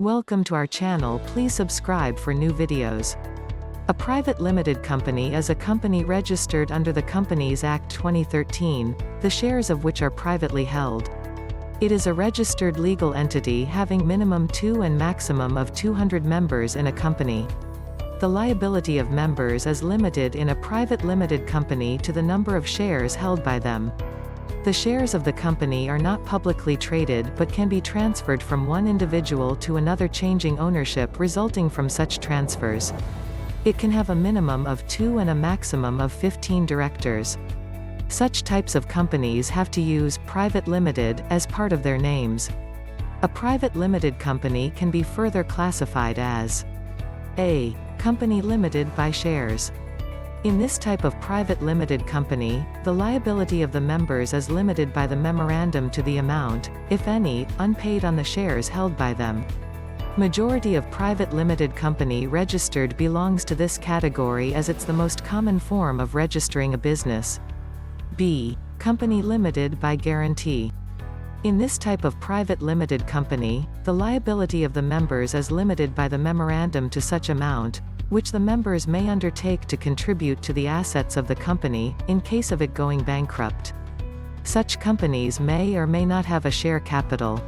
Welcome to our channel. Please subscribe for new videos. A private limited company is a company registered under the Companies Act 2013, the shares of which are privately held. It is a registered legal entity having minimum 2 and maximum of 200 members in a company. The liability of members is limited in a private limited company to the number of shares held by them. The shares of the company are not publicly traded but can be transferred from one individual to another, changing ownership resulting from such transfers. It can have a minimum of 2 and a maximum of 15 directors. Such types of companies have to use private limited as part of their names. A private limited company can be further classified as a company limited by shares. In this type of private limited company, the liability of the members is limited by the memorandum to the amount, if any, unpaid on the shares held by them. Majority of private limited company registered belongs to this category as it's the most common form of registering a business. B. Company limited by guarantee. In this type of private limited company, the liability of the members is limited by the memorandum to such amount, which the members may undertake to contribute to the assets of the company, in case of it going bankrupt. Such companies may or may not have a share capital.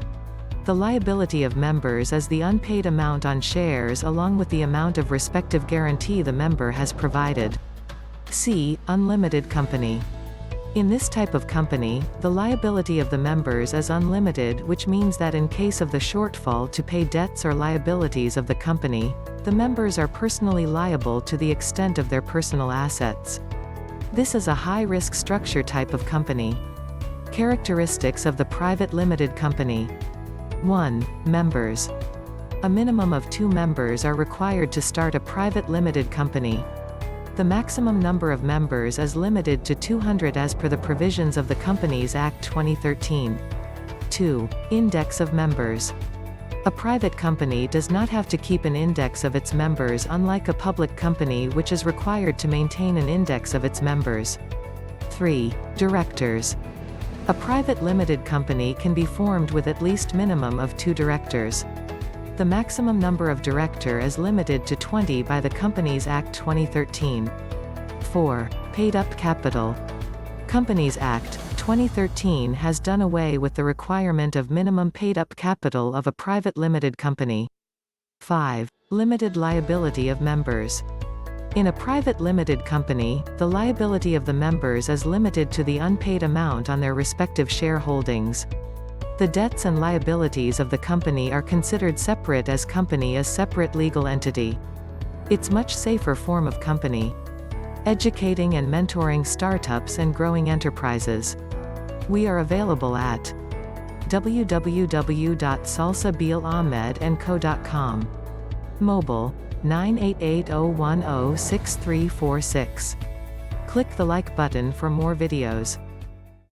The liability of members is the unpaid amount on shares along with the amount of respective guarantee the member has provided. C. Unlimited company. In this type of company, the liability of the members is unlimited, which means that in case of the shortfall to pay debts or liabilities of the company, the members are personally liable to the extent of their personal assets. This is a high-risk structure type of company. Characteristics of the private limited company. 1. Members. A minimum of 2 members are required to start a private limited company. The maximum number of members is limited to 200 as per the provisions of the Companies Act 2013. 2. Index of members. A private company does not have to keep an index of its members, unlike a public company which is required to maintain an index of its members. 3. Directors. A private limited company can be formed with at least minimum of 2 directors. The maximum number of director is limited to 20 by the Companies Act 2013. 4. Paid-up capital. Companies Act 2013 has done away with the requirement of minimum paid-up capital of a private limited company. 5. Limited liability of members. In a private limited company, the liability of the members is limited to the unpaid amount on their respective shareholdings. The debts and liabilities of the company are considered separate as company as separate legal entity. It's much safer form of company. Educating and mentoring startups and growing enterprises. We are available at www.salsabilamedandco.com. Mobile 988-010-6346. Click the like button for more videos.